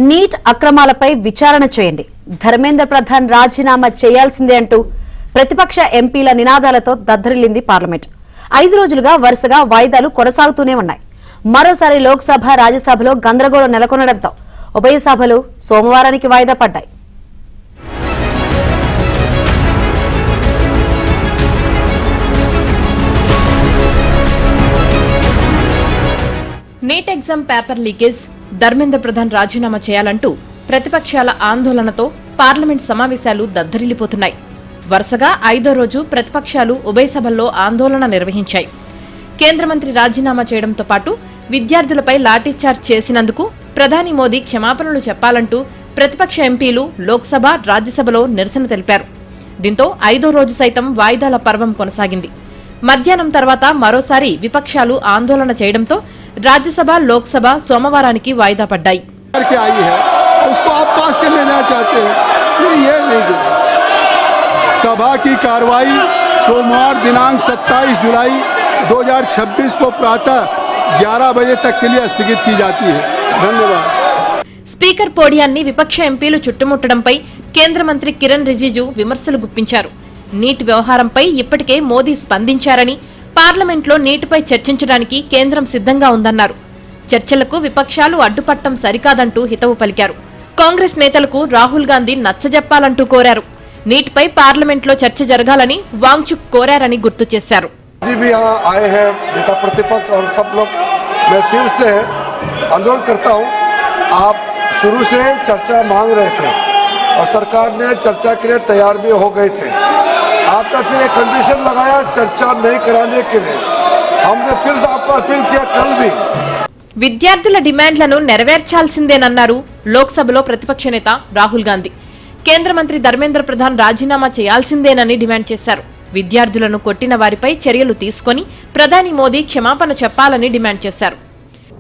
Neat అక్రమాలపై విచారణ చేయండి, ధర్మేంద్ర ప్రధాన్ రాజీనామా చేయాల్సిందే అంటూ ప్రతిపక్ష ఎంపీల నినాదాలతో దద్దరిల్లింది పార్లమెంట్. 5 రోజులుగా వరుసగా వాయిదాలు కొనసాగుతూనే ఉన్నాయి. మరోసారి లోక్సభ, రాజ్యసభలో గందరగోళం నెలకొనడంతో ఉభయ సభలు సోమవారానికి వాయిదా పడ్డాయి. NEET exam paper leakage, Dharmendra Pradhan రాజీనామా చేయాలంటూ ప్రతిపక్షాల ఆందోళనతో పార్లమెంట్ సమావేశాలు దద్దరిల్లిపోతున్నాయి. వరుసగా 5వ రోజు ప్రతిపక్షాలు ఉభయ సభల్లో ఆందోళన నిర్వహించాయి. కేంద్ర మంత్రి రాజీనామా చేయడంతో పాటు విద్యార్థులపై లాఠీచార్జ్ చేసినందుకు ప్రధాని మోదీ క్షమాపణలు చెప్పాలంటూ ప్రతిపక్ష ఎంపీలు లోక్సభ, రాజ్యసభలో నిరసన తెలిపారు. దీంతో 5వ రోజు సైతం వాయిదాల పర్వం కొనసాగింది. మధ్యాహ్నం తర్వాత మరోసారి విపక్షాలు ఆందోళన చేయడంతో राज्यसभा, लोकसभा सोमवारानिकी वायदा पड्डाई. उसको आप पास कर लेना चाहते हैं, ये नहीं। सभा की कार्रवाई सोमवार दिनांक 27 जुलाई 2026 को प्रातः 11 बजे तक के लिए स्थगित की जाती है. धन्यवाद. స్పీకర్ పోడియాన్ని విపక్ష ఎంపీలు చుట్టుముట్టడంపై కేంద్ర మంత్రి కిరణ్ రిజిజు విమర్శలు గుప్పించారు. నీట్ వ్యవహారంపై ఇప్పటికే మోదీ స్పందించారని, పార్లమెంట్లో నీటిపై చర్చించడానికి కేంద్రం సిద్ధంగా ఉందన్నారు. చర్చలకు విపక్షాలు అడ్డుపట్టం సరికాదంటూ హితవు పలికారు. కాంగ్రెస్ నేతలకు రాహుల్ గాంధీ నచ్చజెప్పాలంటూ కోరారు. నీటిపై పార్లమెంట్లో చర్చ జరగాలని వాంగ్చుక్ కోరారని గుర్తు చేశారు. और सरकार ने चर्चा के लिए तैयार भी हो गए थे. आपने फिर एक कंडीशन लगाया चर्चा नहीं कराने के लिए. हमने फिर से आपको अपील किया कल भी. విద్యార్థుల డిమాండ్లను నెరవేర్చాల్సిందేనన్నారు లోక్సభలో ప్రతిపక్ష నేత రాహుల్ గాంధీ. కేంద్ర మంత్రి ధర్మేంద్ర ప్రధాన్ రాజీనామా చేయాల్సిందేనని డిమాండ్ చేశారు. విద్యార్థులను కొట్టిన వారిపై చర్యలు తీసుకొని ప్రధాని మోదీ క్షమాపణ చెప్పాలని డిమాండ్ చేశారు.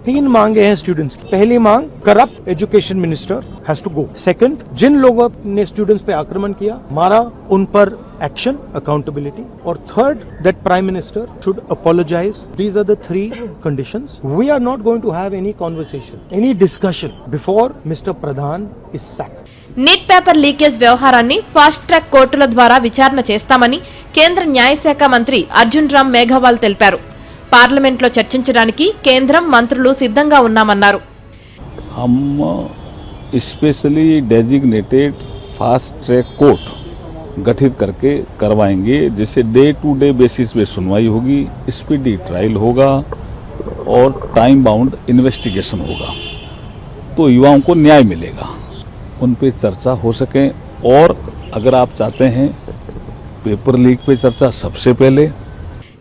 3 मांगे हैं स्टूडेंट्स की. पहली मांग, corrupt education minister has to go. Second, जिन लोगों ने स्टूडेंट्स पे आक्रमण किया, मारा, उन पर एक्शन, अकाउंटेबिलिटी. और third, that prime minister should apologise. These are the 3 conditions. We are not going to have any conversation, any discussion before mister Pradhan is sacked. NEET paper leakage వ్యవహారాన్ని ఫాస్ట్ ట్రాక్ కోర్టుల ద్వారా విచారణ చేస్తామని కేంద్ర న్యాయశాఖ మంత్రి అర్జున్ రామ్ మేఘవాల్ తెలిపారు. పార్లమెంట్లో చర్చించడానికి కేంద్రం, మంత్రులు సిద్ధంగా ఉన్నామన్నారు. हम specially designated fast track court गठित करके करवाएंगे, जिससे डे टू डे बेसिस पे सुनवाई होगी, स्पीडी ट्रायल होगा और टाइम बाउंड इन्वेस्टिगेशन होगा, तो युवाओं को न्याय मिलेगा, उन पे चर्चा हो सके. और अगर आप चाहते हैं पेपर लीक पे चर्चा, सबसे पहले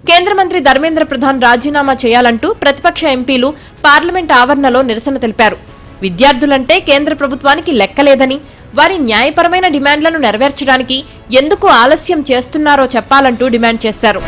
కేంద్ర మంత్రి ధర్మేంద్ర ప్రధాన్ రాజీనామా చేయాలంటూ ప్రతిపక్ష ఎంపీలు పార్లమెంట్ ఆవరణలో నిరసన తెలిపారు. విద్యార్థులంటే కేంద్ర ప్రభుత్వానికి లెక్కలేదని, వారి న్యాయపరమైన డిమాండ్లను నెరవేర్చడానికి ఎందుకు ఆలస్యం చేస్తున్నారో చెప్పాలంటూ డిమాండ్ చేశారు.